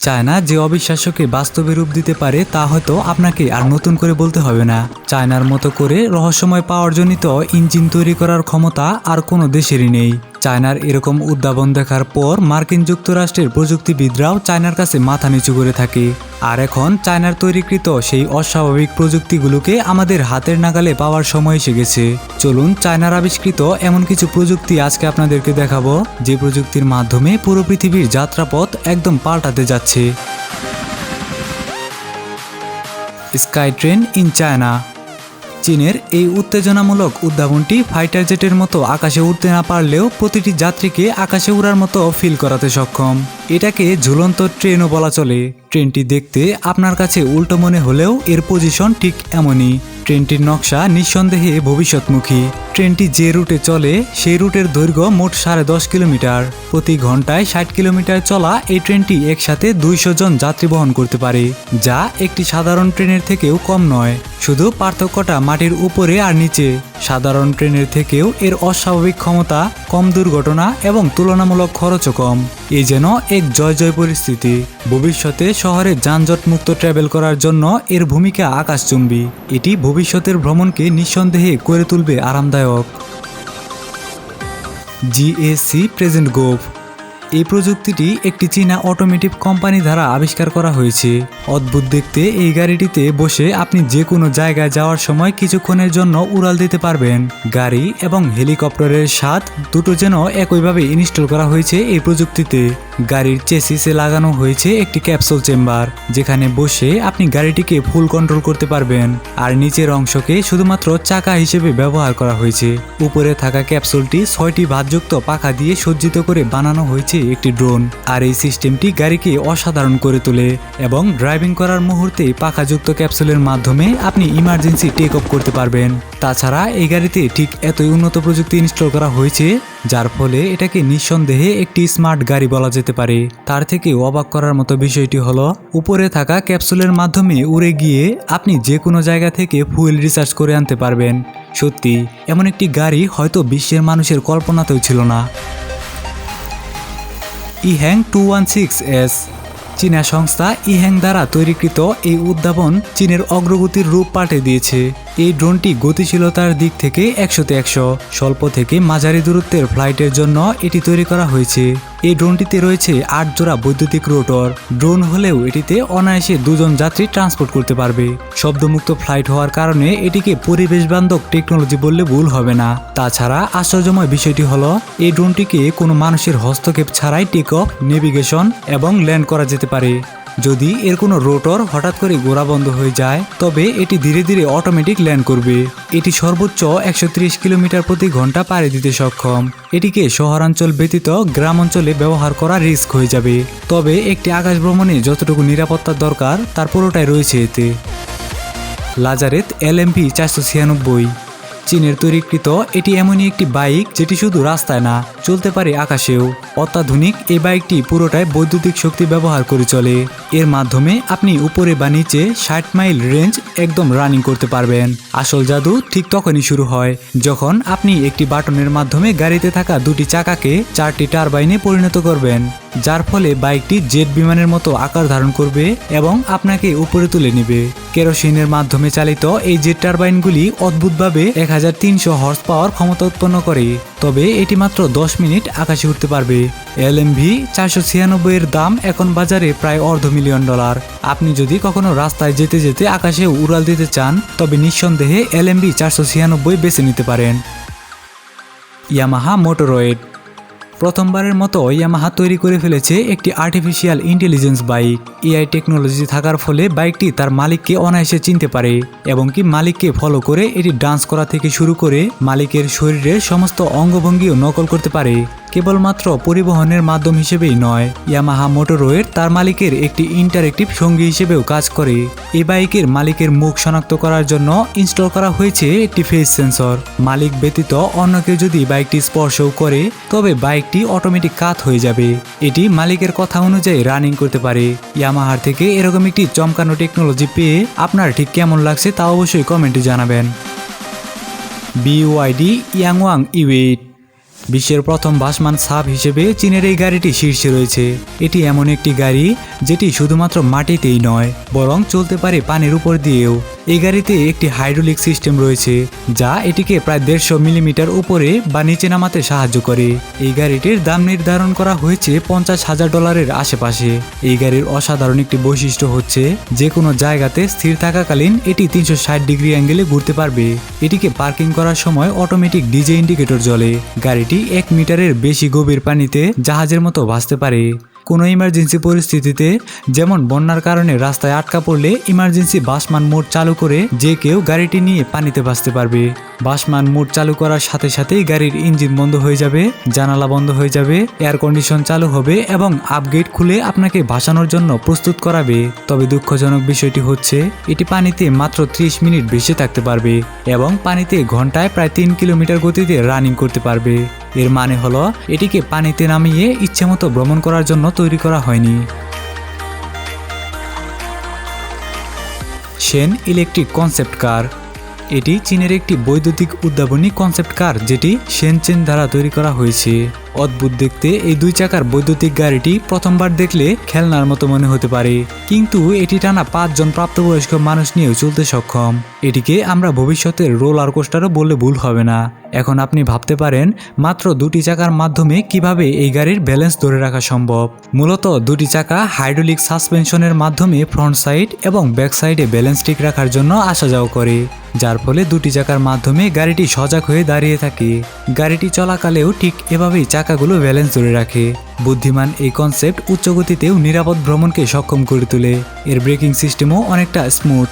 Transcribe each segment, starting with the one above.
China যে অবিশ্বাস্যকে বাস্তবে রূপ দিতে পারে তা হয়তো আপনাকে আর নতুন করে বলতে হবে না। চায়নার মতো করে রহস্যময় পাওয়ার জনিত ইঞ্জিন তৈরি করার ক্ষমতা আর কোনো দেশেরই নেই। চায়নার এরকম উদ্ভাবন দেখার পর মার্কিন যুক্তরাষ্ট্রের প্রযুক্তিবিদরাও চায়নার কাছে মাথা নিচু করে থাকে। আর এখন চায়নার তৈরিকৃত সেই অস্বাভাবিক প্রযুক্তিগুলোকে আমাদের হাতের নাগালে পাওয়ার সময় এসে গেছে। চলুন চায়নার আবিষ্কৃত এমন কিছু প্রযুক্তি আজকে আপনাদেরকে দেখাবো, যে প্রযুক্তির মাধ্যমে পুরো পৃথিবীর যাত্রাপথ একদম পাল্টাতে যাচ্ছে। Sky train in China. চীনের এই উত্তেজনামূলক উদ্ভাবনটি ফাইটার জেটের মতো আকাশে উড়তে না পারলেও প্রতিটি যাত্রীকে আকাশে উড়ার মতো ফিল করাতে সক্ষম। এটাকে ঝুলন্ত ট্রেনও বলা চলে। ট্রেনটি দেখতে আপনার কাছে উল্টো মনে হলেও এর পজিশন ঠিক এমনই। ট্রেনটির নকশা নিঃসন্দেহে ভবিষ্যৎমুখী। ট্রেনটি যে রুটে চলে সেই রুটের দৈর্ঘ্য মোট 10.5 কিলোমিটার। প্রতি ঘন্টায় 60 কিলোমিটার চলা এই ট্রেনটি একসাথে 200 জন যাত্রী বহন করতে পারে, যা একটি সাধারণ ট্রেনের থেকেও কম নয়। শুধু পার্থক্যটা মাটির উপরে আর নিচে। সাধারণ ট্রেনের থেকেও এর অস্বাভাবিক ক্ষমতা, কম দুর্ঘটনা এবং তুলনামূলক খরচও কম। এই যেন এক জয় জয় পরিস্থিতি। ভবিষ্যতে শহরে যানজট মুক্ত ট্রাভেল করার জন্য এর ভূমিকা আকাশচুম্বী। এটি ভবিষ্যতের ভ্রমণকে নিঃসন্দেহে করে তুলবে আরামদায়ক। GSC present gov. এই প্রযুক্তিটি একটি চীনা অটোমেটিভ কোম্পানি দ্বারা আবিষ্কার করা হয়েছে। অদ্ভুত দেখতে এই গাড়িটিতে বসে আপনি যে কোনো জায়গায় যাওয়ার সময় কিছুক্ষণের জন্য উড়াল দিতে পারবেন। গাড়ি এবং হেলিকপ্টারের স্বাদ দুটো যেন একইভাবে ইনস্টল করা হয়েছে এই প্রযুক্তিতে। গাড়ির চেসিসে লাগানো হয়েছে একটি ক্যাপসুল চেম্বার, যেখানে বসে আপনি গাড়িটিকে ফুল কন্ট্রোল করতে পারবেন। আর নিচের অংশকে শুধুমাত্র চাকা হিসেবে ব্যবহার করা হয়েছে। উপরে থাকা ক্যাপসুলটি 6টি ভাঁজযুক্ত পাখা দিয়ে সজ্জিত করে বানানো হয়েছে একটি ড্রোন। আর এই সিস্টেমটি গাড়িকে অসাধারণ করে তোলে এবং ড্রাইভিং করার মুহূর্তে পাখাযুক্ত ক্যাপসুলের মাধ্যমে আপনি ইমার্জেন্সি টেক অফ করতে পারবেন। তাছাড়া এই গাড়িতে ঠিক এতই উন্নত প্রযুক্তি ইনস্টল করা হয়েছে, যার ফলে এটাকে নিঃসন্দেহে একটি স্মার্ট গাড়ি বলা যেতে পারে। তার থেকে অবাক করার মতো বিষয়টি হলো, উপরে থাকা ক্যাপসুলের মাধ্যমে উড়ে গিয়ে আপনি যে কোনো জায়গা থেকে ফুয়েল রিচার্জ করে আনতে পারবেন। সত্যি এমন একটি গাড়ি হয়তো বিশ্বের মানুষের কল্পনাতেও ছিল না। ইহ্যাং 216S। চীনা সংস্থা ইহ্যাং দ্বারা তৈরিকৃত এই উদ্ভাবন চীনের অগ্রগতির রূপ পাল্টে দিয়েছে। এই ড্রোনটি গতিশীলতার দিক থেকে 100তে 100। স্বল্প থেকে মাঝারি দূরত্বের ফ্লাইটের জন্য এটি তৈরি করা হয়েছে। এই ড্রোনটিতে রয়েছে 8 জোড়া বৈদ্যুতিক রোটর। ড্রোন হলেও এটিতে অনায়াসে 2 জন যাত্রী ট্রান্সপোর্ট করতে পারবে। শব্দমুক্ত ফ্লাইট হওয়ার কারণে এটিকে পরিবেশ বান্ধব টেকনোলজি বললে ভুল হবে না। তাছাড়া আশ্চর্যময় বিষয়টি হলো, এই ড্রোনটিকে কোনো মানুষের হস্তক্ষেপ ছাড়াই টেক অফ, নেভিগেশন এবং ল্যান্ড করা যেতে পারে। যদি এর কোনো রোটর হঠাৎ করে ঘোরা বন্ধ হয়ে যায়, তবে এটি ধীরে ধীরে অটোমেটিক ল্যান্ড করবে। এটি সর্বোচ্চ 130 কিলোমিটার প্রতি ঘন্টা পাড়ি দিতে সক্ষম। এটিকে শহরাঞ্চল ব্যতীত গ্রাম অঞ্চলে ব্যবহার করা রিস্ক হয়ে যাবে, তবে একটি আকাশ ভ্রমণে যতটুকু নিরাপত্তার দরকার তার পুরোটাই রয়েছে এতে। লাজারেথ LMV 496। চীনের তৈরিকৃত এটি এমনই একটি বাইক যেটি শুধু রাস্তায় না, চলতে পারে আকাশেও। অত্যাধুনিক এই বাইকটি পুরোটাই বৈদ্যুতিক শক্তি ব্যবহার করে চলে। এর মাধ্যমে আপনি উপরে বা নিচে 60 মাইল রেঞ্জ একদম রানিং করতে পারবেন। আসল জাদু ঠিক তখনই শুরু হয় যখন আপনি একটি বাটনের মাধ্যমে গাড়িতে থাকা 2টি চাকাকে 4টি টারবাইনে পরিণত করবেন, যার ফলে বাইকটি জেট বিমানের মতো আকার ধারণ করবে এবং আপনাকে উপরে তুলে নেবে। কেরোসিনের মাধ্যমে চালিত এই জেট টারবাইনগুলি অদ্ভুতভাবে 1300 হর্স পাওয়ার ক্ষমতা উৎপন্ন করে। তবে এটি মাত্র 10 মিনিট আকাশে উঠতে পারবে। LMV 496 এর দাম এখন বাজারে প্রায় $250,000। আপনি যদি কখনো রাস্তায় যেতে যেতে আকাশে উড়াল দিতে চান, তবে নিঃসন্দেহে LMV 496 বেছে নিতে পারেন। ইয়ামাহা মোটরয়েড। প্রথমবারের মতো ইয়ামাহা তৈরি করে ফেলেছে একটি artificial intelligence bike. AI technology থাকার ফলে বাইকটি তার মালিককে অনায়াসে চিনতে পারে এবং কি মালিককে ফলো করে এটি ডান্স করা থেকে শুরু করে মালিকের শরীরের সমস্ত অঙ্গভঙ্গিও নকল করতে পারে। কেবলমাত্র পরিবহনের মাধ্যম হিসেবেই নয়, ইয়ামাহা মোটরয়েড তার মালিকের একটি ইন্টারেক্টিভ সঙ্গী হিসেবেও কাজ করে। এই বাইকের মালিকের মুখ শনাক্ত করার জন্য ইনস্টল করা হয়েছে একটি ফেস সেন্সর। মালিক ব্যতীত অন্য কেউ যদি বাইকটি স্পর্শও করে, তবে বাইকটি অটোমেটিক কাত হয়ে যাবে। এটি মালিকের কথা অনুযায়ী রানিং করতে পারে। ইয়ামাহার থেকে এরকম একটি চমকানো টেকনোলজি পেয়ে আপনার ঠিক কেমন লাগছে তা অবশ্যই কমেন্টে জানাবেন। BYD ইয়াংওয়াং E8। বিশ্বের প্রথম ভাসমান সাব হিসেবে চীনের এই গাড়িটি শীর্ষে রয়েছে। এটি এমন একটি গাড়ি যেটি শুধুমাত্র মাটিতেই নয় বরং চলতে পারে পানির উপর দিয়েও। এই গাড়িতে একটি হাইড্রোলিক সিস্টেম রয়েছে যা এটিকে প্রায় 150 মিলিমিটার উপরে বা নিচে নামাতে সাহায্য করে। এই গাড়িটির দাম নির্ধারণ করা হয়েছে $50,000 আশেপাশে। এই গাড়ির অসাধারণ একটি বৈশিষ্ট্য হচ্ছে যে কোনো জায়গাতে স্থির থাকাকালীন এটি 360 ডিগ্রি অ্যাঙ্গেলে ঘুরতে পারবে। এটিকে পার্কিং করার সময় অটোমেটিক ডিজে ইন্ডিকেটর জ্বলে। গাড়িটি 1 মিটারের বেশি গভীর পানিতে জাহাজের মতো ভাসতে পারে। কোনো ইমার্জেন্সি পরিস্থিতিতে যেমন বন্যার কারণে রাস্তায় আটকা পড়লে ইমার্জেন্সি ভাসমান মোড চালু করে যে কেউ গাড়িটি নিয়ে পানিতে ভাসতে পারবে। ভাসমান মোড চালু করার সাথে সাথেই গাড়ির ইঞ্জিন বন্ধ হয়ে যাবে, জানালা বন্ধ হয়ে যাবে, এয়ার কন্ডিশন চালু হবে এবং আপগেট খুলে আপনাকে ভাসানোর জন্য প্রস্তুত করাবে। তবে দুঃখজনক বিষয়টি হচ্ছে এটি পানিতে মাত্র 30 মিনিট ভেসে থাকতে পারবে এবং পানিতে ঘন্টায় প্রায় 3 কিলোমিটার গতিতে রানিং করতে পারবে। এর মানে হলো এটিকে পানিতে নামিয়ে ইচ্ছেমতো ভ্রমণ করার জন্য তৈরি করা হয়নি। শেন ইলেকট্রিক কনসেপ্ট কার। এটি চীনের একটি বৈদ্যুতিক উদ্ভাবনী কনসেপ্ট কার যেটি শেনচেন দ্বারা তৈরি করা হয়েছে। অদ্ভুত দেখতে এই 2 চাকার বৈদ্যুতিক গাড়িটি প্রথমবার দেখলে খেলনার মতো মনে হতে পারে, কিন্তু এটি টানা 5 জন প্রাপ্তবয়স্ক মানুষ নিয়েও চলতে সক্ষম। এটিকে আমরা ভবিষ্যতের রোলার কোস্টারও বললে ভুল হবে না। এখন আপনি ভাবতে পারেন মাত্র 2টি চাকার মাধ্যমে কিভাবে এই গাড়ির ব্যালেন্স ধরে রাখা সম্ভব। মূলত 2টি চাকা হাইড্রোলিক সাসপেনশনের মাধ্যমে ফ্রন্ট সাইড এবং ব্যাক সাইডে ব্যালেন্স ঠিক রাখার জন্য আসা যাওয়া করে, যার ফলে 2টি চাকার মাধ্যমে গাড়িটি সজাগ হয়ে দাঁড়িয়ে থাকে। গাড়িটি চলাকালেও ঠিক এভাবেই চাকাগুলো ব্যালেন্স ধরে রাখে। বুদ্ধিমান এই কনসেপ্ট উচ্চ গতিতেও নিরাপদ ভ্রমণকে সক্ষম করে তোলে। এর ব্রেকিং সিস্টেমও অনেকটা স্মুথ।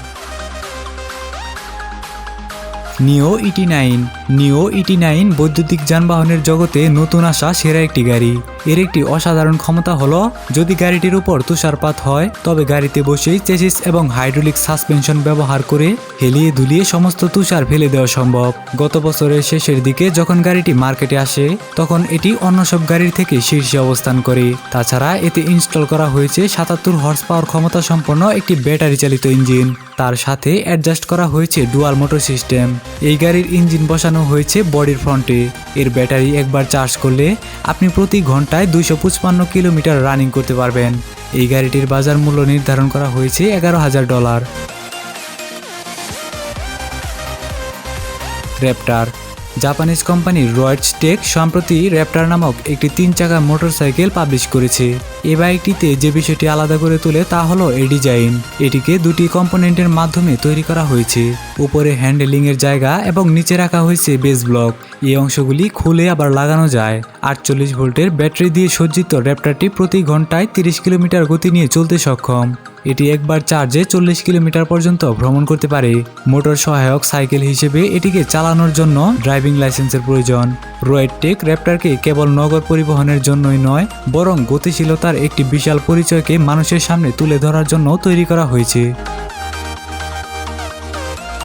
নিও ET9 বৈদ্যুতিক যানবাহনের জগতে নতুন আসা সেরা একটি গাড়ি। এর একটি অসাধারণ ক্ষমতা হলো যদি গাড়িটির উপর তুষারপাত হয় তবে গাড়িতে বসেই চেসিস এবং হাইড্রোলিক সাসপেনশন ব্যবহার করে হেলিয়ে দুলিয়ে সমস্ত তুষার ফেলে দেওয়া সম্ভব। গত বছরের শেষের দিকে যখন গাড়িটি মার্কেটে আসে তখন এটি অন্য সব গাড়ির থেকে শীর্ষে অবস্থান করে। তাছাড়া এতে ইনস্টল করা হয়েছে 77 হর্স পাওয়ার ক্ষমতা সম্পন্ন একটি ব্যাটারি চালিত ইঞ্জিন। তার সাথে অ্যাডজাস্ট করা হয়েছে ডুয়াল মোটর সিস্টেম। এই গাড়ির ইঞ্জিন বসানো হয়েছে বডির ফ্রন্টে। এর ব্যাটারি একবার চার্জ করলে আপনি প্রতি ঘন্টায় 255 কিলোমিটার রানিং করতে পারবেন। এই গাড়িটির বাজার মূল্য নির্ধারণ করা হয়েছে $11,000। র্যাপটার। জাপানিজ কোম্পানি রয়েটস টেক সম্প্রতি র্যাপটার নামক একটি 3 চাকা মোটরসাইকেল পাবলিশ করেছে। এই বাইকটিতে যে বিষয়টি আলাদা করে তোলে তা হলো এর ডিজাইন। এটিকে 2টি কম্পোনেন্টের মাধ্যমে তৈরি করা হয়েছে। উপরে হ্যান্ডেলিং এর জায়গা এবং নিচে রাখা হয়েছে বেস ব্লক। এই অংশগুলি খুলে আবার লাগানো যায়। 48 ভোল্টের ব্যাটারি দিয়ে সজ্জিত র্যাপটারটি প্রতি ঘন্টায় 30 কিলোমিটার গতি নিয়ে চলতে সক্ষম। এটি একবার চার্জে 40 কিলোমিটার পর্যন্ত ভ্রমণ করতে পারে। মোটর সহায়ক সাইকেল হিসেবে এটিকে চালানোর জন্য ড্রাইভিং লাইসেন্সের প্রয়োজন। রয়েট টেক র্যাপটারকে কেবল নগর পরিবহনের জন্যই নয় বরং গতিশীলতার একটি বিশাল পরিচয়কে মানুষের সামনে তুলে ধরার জন্য তৈরি করা হয়েছে।